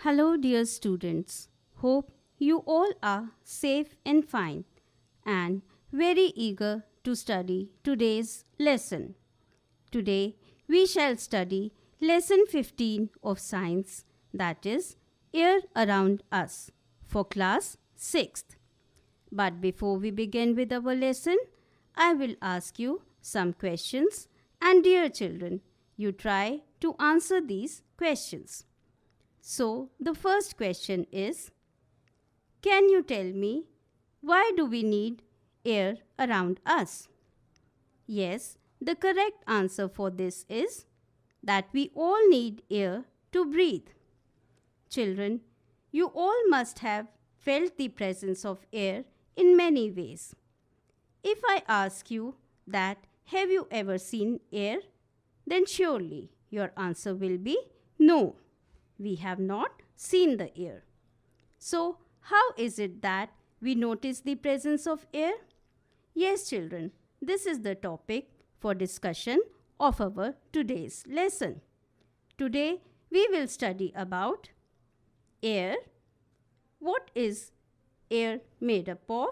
Hello, dear students. Hope you all are safe and fine and very eager to study today's lesson. Today, we shall study lesson 15 of science, that is, air around us, for class 6th. But before we begin with our lesson, I will ask you some questions, and dear children, you try to answer these questions. So, the first question is, can you tell me why do we need air around us? Yes, the correct answer for this is that we all need air to breathe. Children, you all must have felt the presence of air in many ways. If I ask you that have you ever seen air, then surely your answer will be no. We have not seen the air. So, how is it that we notice the presence of air? Yes, children, this is the topic for discussion of our today's lesson. Today, we will study about air. What is air made up of?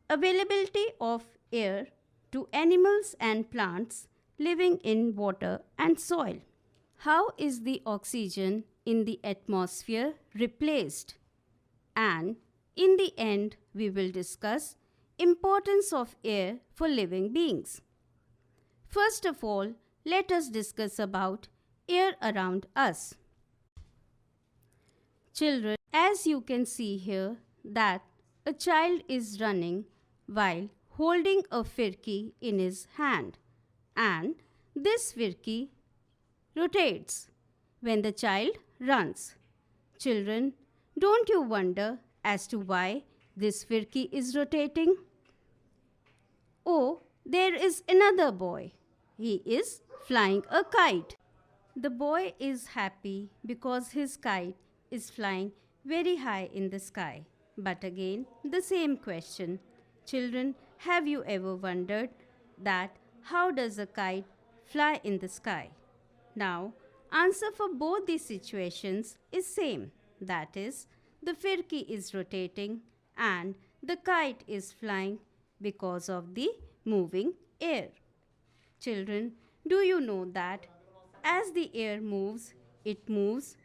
Availability of air to animals and plants living in water and soil. How is the oxygen in the atmosphere replaced? And in the end, we will discuss importance of air for living beings. First of all, let us discuss about air around us. Children, as you can see here that a child is running while holding a firki in his hand, and this firki rotates when the child runs. Children, don't you wonder as to why this firki is rotating? Oh, there is another boy. He is flying a kite. The boy is happy because his kite is flying very high in the sky. But again, the same question. Children, have you ever wondered that how does a kite fly in the sky? Now, answer for both these situations is same. That is, the firki is rotating and the kite is flying because of the moving air. Children, do you know that as the air moves, it moves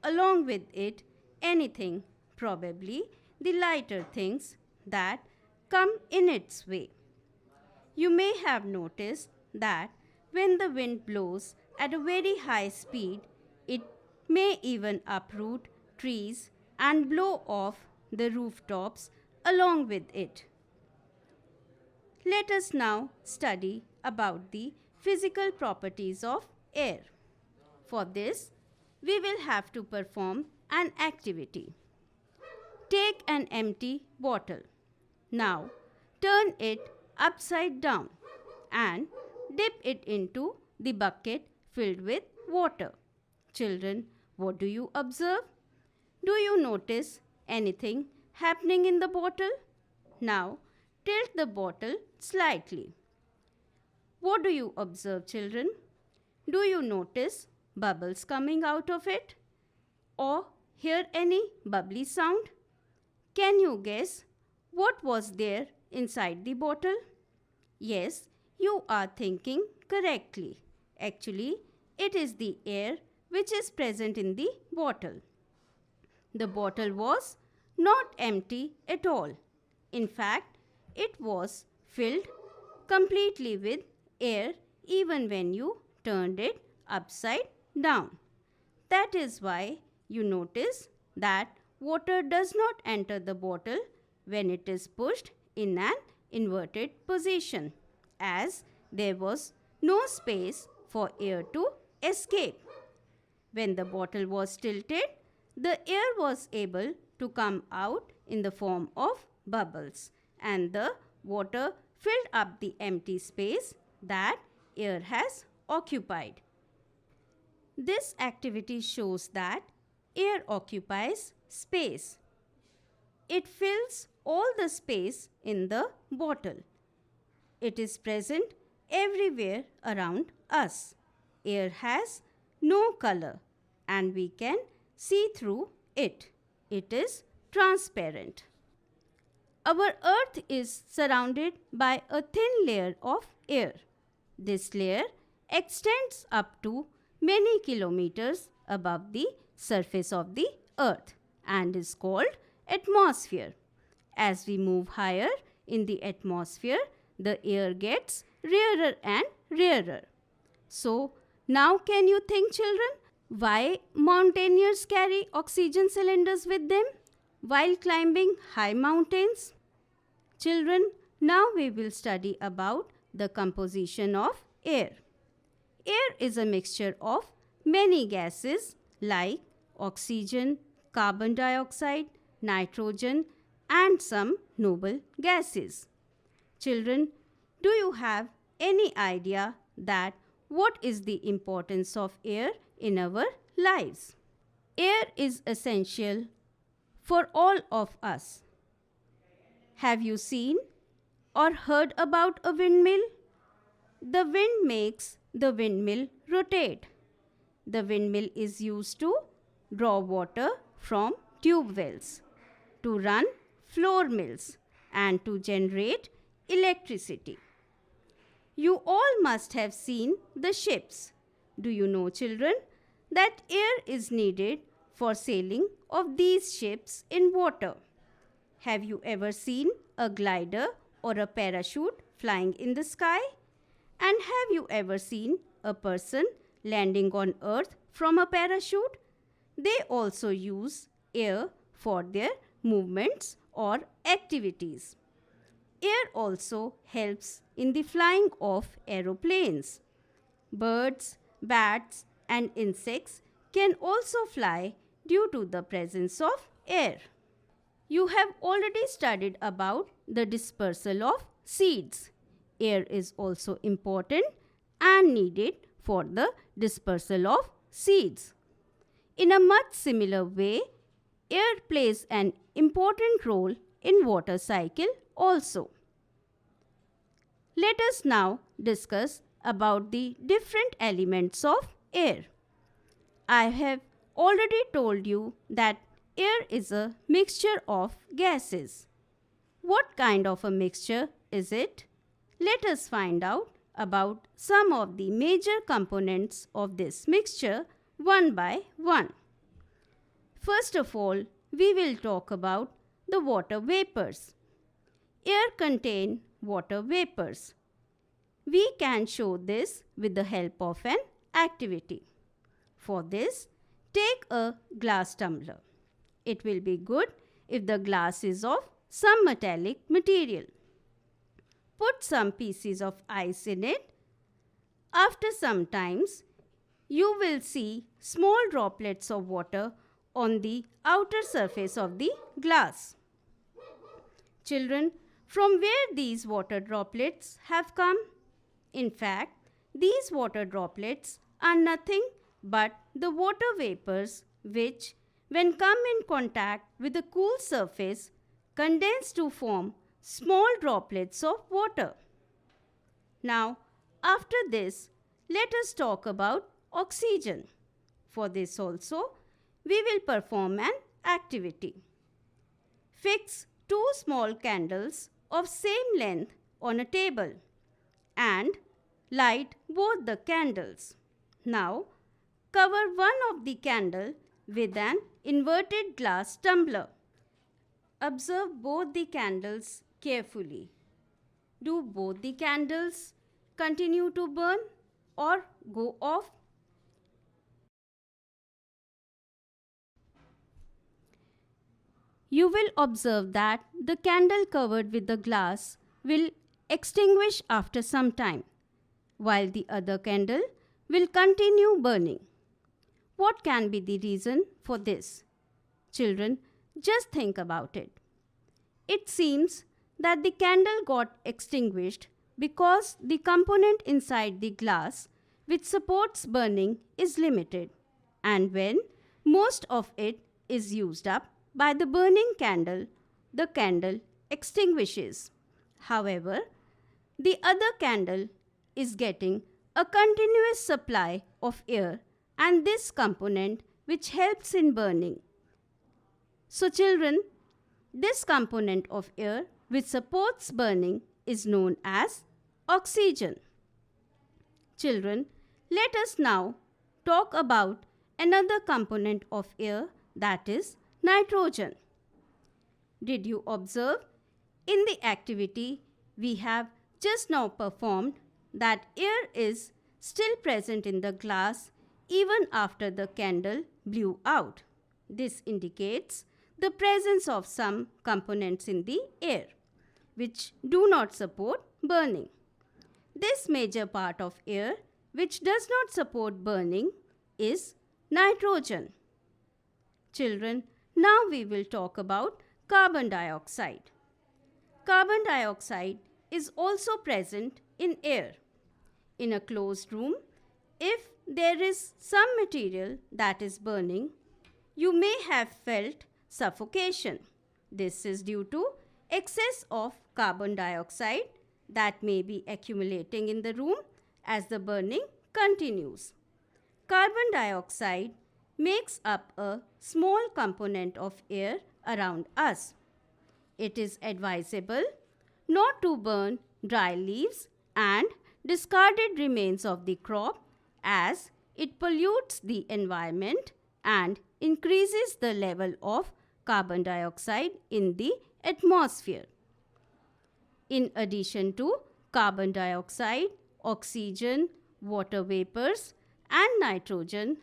along with it anything, probably the lighter things that come in its way. You may have noticed that when the wind blows at a very high speed, it may even uproot trees and blow off the rooftops along with it. Let us now study about the physical properties of air. For this, we will have to perform an activity. Take an empty bottle. Now, turn it upside down and dip it into the bucket filled with water. Children, what do you observe? Do you notice anything happening in the bottle? Now, tilt the bottle slightly. What do you observe, children? Do you notice bubbles coming out of it? Or hear any bubbly sound? Can you guess what was there inside the bottle? Yes, you are thinking correctly. Actually, it is the air which is present in the bottle. The bottle was not empty at all. In fact, it was filled completely with air even when you turned it upside down. That is why you notice that water does not enter the bottle when it is pushed in an inverted position, as there was no space for air to escape. When the bottle was tilted, the air was able to come out in the form of bubbles, and the water filled up the empty space that air has occupied. This activity shows that air occupies space. It fills all the space in the bottle. It is present everywhere around us. Air has no color and we can see through it. It is transparent. Our earth is surrounded by a thin layer of air. This layer extends up to many kilometers above the surface of the earth and is called atmosphere. As we move higher in the atmosphere, the air gets rarer and rarer. So, now can you think, children, why mountaineers carry oxygen cylinders with them while climbing high mountains? Children, now we will study about the composition of air. Air is a mixture of many gases like oxygen, carbon dioxide, nitrogen, and some noble gases. Children, do you have any idea that what is the importance of air in our lives? Air is essential for all of us. Have you seen or heard about a windmill? The wind makes the windmill rotate. The windmill is used to draw water from tube wells, to run floor mills, and to generate electricity. You all must have seen the ships. Do you know, children, that air is needed for sailing of these ships in water? Have you ever seen a glider or a parachute flying in the sky? And have you ever seen a person landing on earth from a parachute? They also use air for their movements or activities. Air also helps in the flying of aeroplanes. Birds, bats, and insects can also fly due to the presence of air. You have already studied about the dispersal of seeds. Air is also important and needed for the dispersal of seeds. In a much similar way, air plays an important role in water cycle also. Let us now discuss about the different elements of air. I have already told you that air is a mixture of gases. What kind of a mixture is it? Let us find out about some of the major components of this mixture one by one. First of all, we will talk about the water vapors. Air contains water vapors. We can show this with the help of an activity. For this, take a glass tumbler. It will be good if the glass is of some metallic material. Put some pieces of ice in it. After some times, you will see small droplets of water on the outer surface of the glass. Children, from where these water droplets have come? In fact, these water droplets are nothing but the water vapors which, when come in contact with a cool surface, condense to form small droplets of water. Now, after this, let us talk about oxygen. For this also, we will perform an activity. Fix two small candles of same length on a table and light both the candles. Now, cover one of the candle with an inverted glass tumbler. Observe both the candles carefully. Do both the candles continue to burn or go off? You will observe that the candle covered with the glass will extinguish after some time, while the other candle will continue burning. What can be the reason for this? Children, just think about it. It seems that the candle got extinguished because the component inside the glass which supports burning is limited, and when most of it is used up by the burning candle, the candle extinguishes. However, the other candle is getting a continuous supply of air, and this component which helps in burning. So children, this component of air which supports burning is known as oxygen. Children, let us now talk about another component of air, that is nitrogen. Did you observe in the activity we have just now performed that air is still present in the glass even after the candle blew out? This indicates the presence of some components in the air which do not support burning. This major part of air which does not support burning is nitrogen. Children, now we will talk about carbon dioxide. Carbon dioxide is also present in air. In a closed room, if there is some material that is burning, you may have felt suffocation. This is due to excess of carbon dioxide that may be accumulating in the room as the burning continues. Carbon dioxide makes up a small component of air around us. It is advisable not to burn dry leaves and discarded remains of the crop as it pollutes the environment and increases the level of carbon dioxide in the atmosphere. In addition to carbon dioxide, oxygen, water vapors, and nitrogen,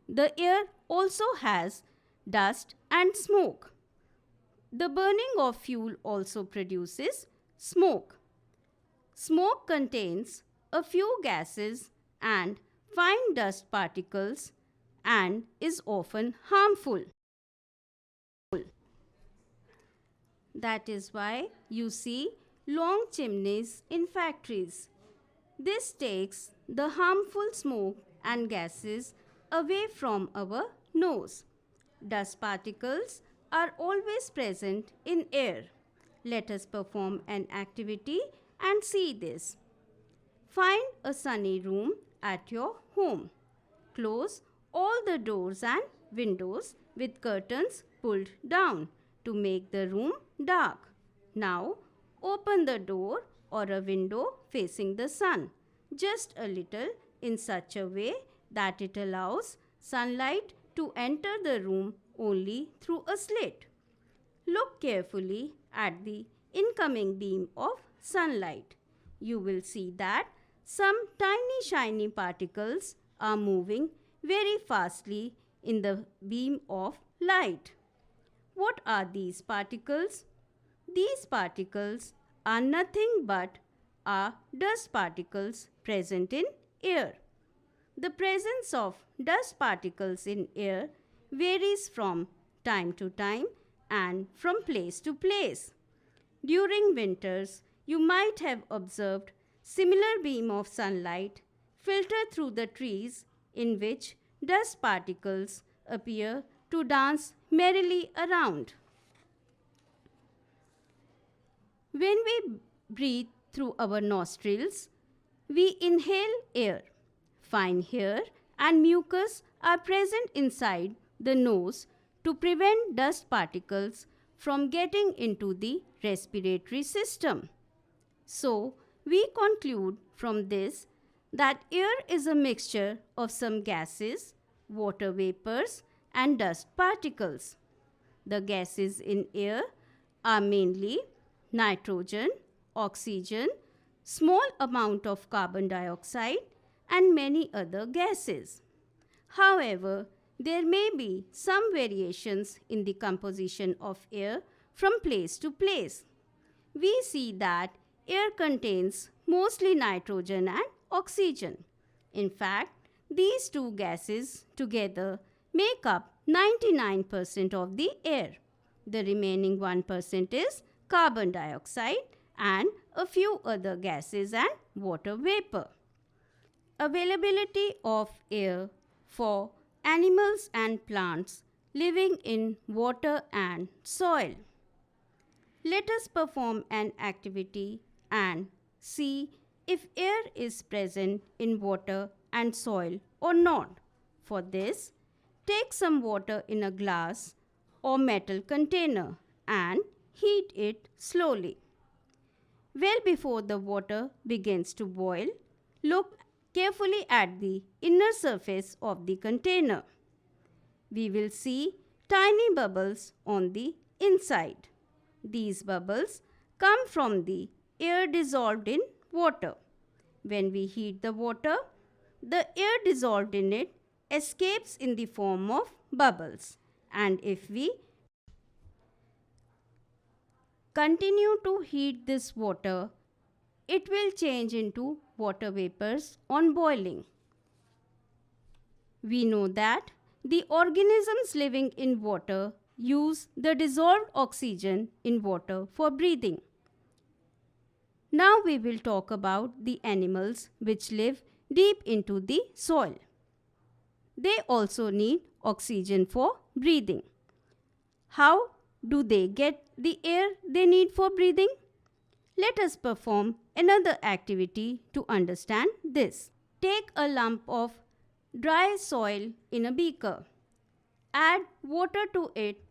the air also has dust and smoke. The burning of fuel also produces smoke. Smoke contains a few gases and fine dust particles and is often harmful. That is why you see long chimneys in factories. This takes the harmful smoke and gases away from our nose. Dust particles are always present in air. Let us perform an activity and see this. Find a sunny room at your home. Close all the doors and windows with curtains pulled down to make the room dark. Now, open the door or a window facing the sun just a little in such a way that it allows sunlight to enter the room only through a slit. Look carefully at the incoming beam of sunlight. You will see that some tiny shiny particles are moving very fastly in the beam of light. What are these particles? These particles are nothing but are dust particles present in air. The presence of dust particles in air varies from time to time and from place to place. During winters, you might have observed similar beam of sunlight filter through the trees in which dust particles appear to dance merrily around. When we breathe through our nostrils, we inhale air. Fine hair and mucus are present inside the nose to prevent dust particles from getting into the respiratory system. So, we conclude from this that air is a mixture of some gases, water vapors, and dust particles. The gases in air are mainly nitrogen, oxygen, small amount of carbon dioxide, and many other gases. However, there may be some variations in the composition of air from place to place. We see that air contains mostly nitrogen and oxygen. In fact, these two gases together make up 99% of the air. The remaining 1% is carbon dioxide and a few other gases and water vapor. Availability of air for animals and plants living in water and soil. Let us perform an activity and see if air is present in water and soil or not. For this, Take some water in a glass or metal container and heat it slowly. Well before the water begins to boil, look carefully at the inner surface of the container. We will see tiny bubbles on the inside. These bubbles come from the air dissolved in water. When we heat the water, the air dissolved in it escapes in the form of bubbles. And if we continue to heat this water, it will change into water vapors on boiling. We know that the organisms living in water use the dissolved oxygen in water for breathing. Now we will talk about the animals which live deep into the soil. They also need oxygen for breathing. How do they get the air they need for breathing? Let us perform another activity to understand this. Take a lump of dry soil in a beaker. Add water to it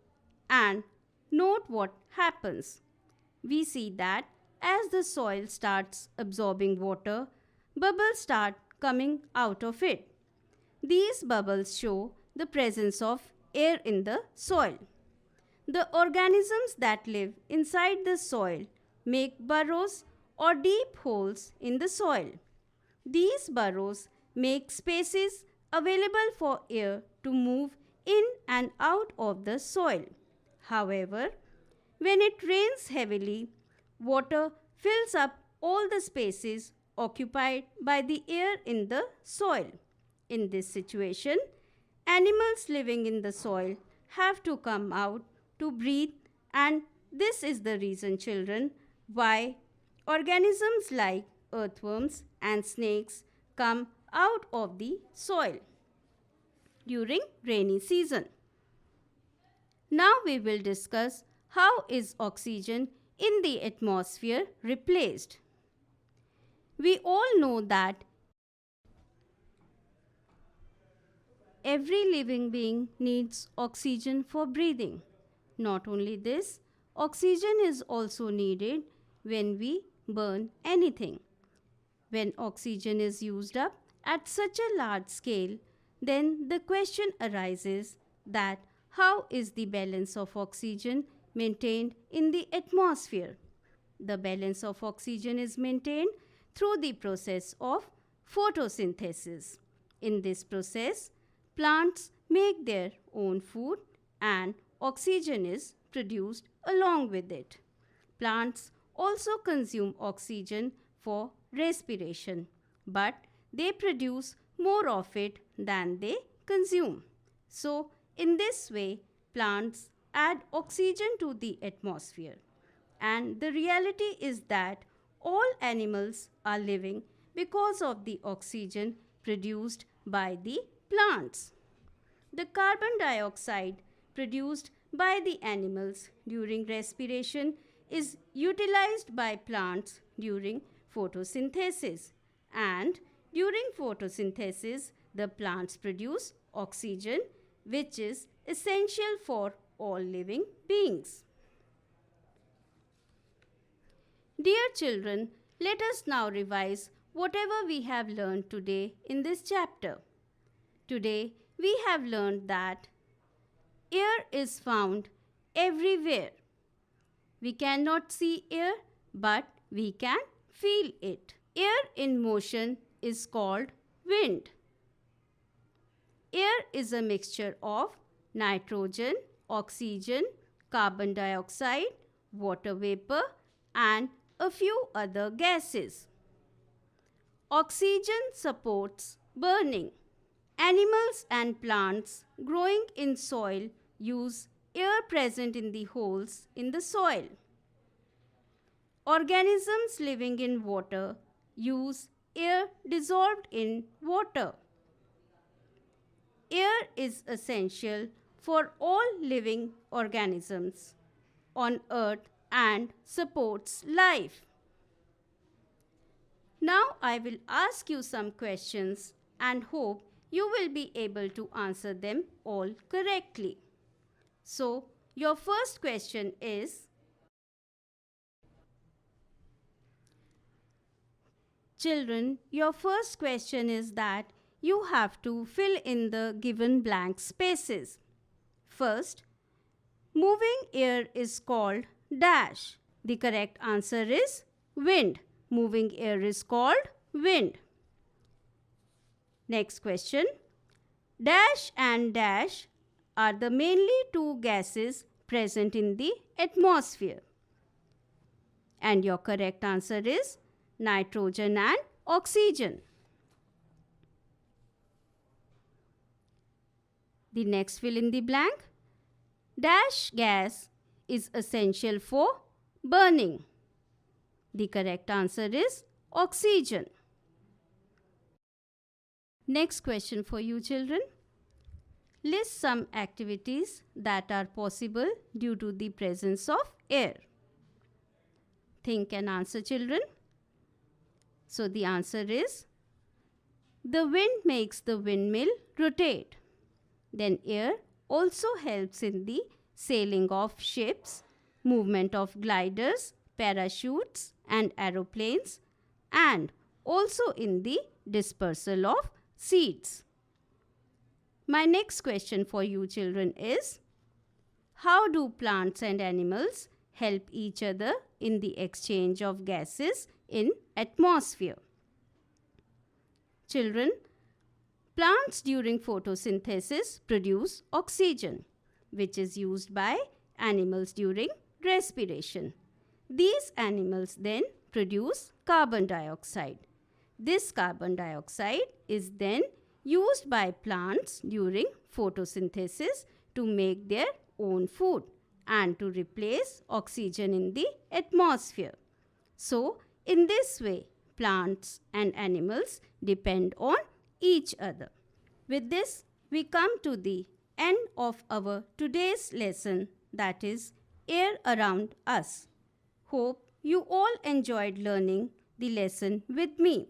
and note what happens. We see that as the soil starts absorbing water, bubbles start coming out of it. These bubbles show the presence of air in the soil. The organisms that live inside the soil make burrows or deep holes in the soil. These burrows make spaces available for air to move in and out of the soil. However, when it rains heavily, water fills up all the spaces occupied by the air in the soil. In this situation, animals living in the soil have to come out to breathe, and this is the reason, children, why organisms like earthworms and snakes come out of the soil during rainy season. Now we will discuss how is oxygen in the atmosphere replaced. We all know that every living being needs oxygen for breathing. Not only this, oxygen is also needed when we burn anything. When oxygen is used up at such a large scale, then the question arises that how is the balance of oxygen maintained in the atmosphere? The balance of oxygen is maintained through the process of photosynthesis. In this process, plants make their own food and oxygen is produced along with it. Plants also consume oxygen for respiration, but they produce more of it than they consume. So, in this way, plants add oxygen to the atmosphere. And the reality is that all animals are living because of the oxygen produced by the plants. The carbon dioxide produced by the animals during respiration is utilized by plants during photosynthesis, and during photosynthesis the plants produce oxygen, which is essential for all living beings. Dear children, let us now revise whatever we have learned today in this chapter. Today we have learned that air is found everywhere. We cannot see air, but we can feel it. Air in motion is called wind. Air is a mixture of nitrogen, oxygen, carbon dioxide, water vapor, and a few other gases. Oxygen supports burning. Animals and plants growing in soil use air present in the holes in the soil. Organisms living in water use air dissolved in water. Air is essential for all living organisms on earth and supports life. Now I will ask you some questions and hope you will be able to answer them all correctly. So, your first question is, children, your first question is that you have to fill in the given blank spaces. First, moving air is called dash. The correct answer is wind. Moving air is called wind. Next question. Dash and dash are the mainly two gases present in the atmosphere. And your correct answer is nitrogen and oxygen. The next fill in the blank. Dash gas is essential for burning. The correct answer is oxygen. Next question for you children. List some activities that are possible due to the presence of air. Think and answer children. So the answer is, the wind makes the windmill rotate. Then air also helps in the sailing of ships, movement of gliders, parachutes and aeroplanes, and also in the dispersal of seeds. My next question for you children is, how do plants and animals help each other in the exchange of gases in atmosphere? Children, plants during photosynthesis produce oxygen, which is used by animals during respiration. These animals then produce carbon dioxide. This carbon dioxide is then used by plants during photosynthesis to make their own food and to replace oxygen in the atmosphere. So, in this way, plants and animals depend on each other. With this, we come to the end of our today's lesson, that is air around us. Hope you all enjoyed learning the lesson with me.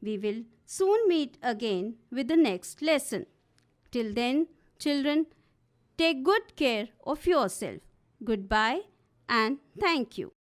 We will soon meet again with the next lesson. Till then, children, take good care of yourself. Goodbye and thank you.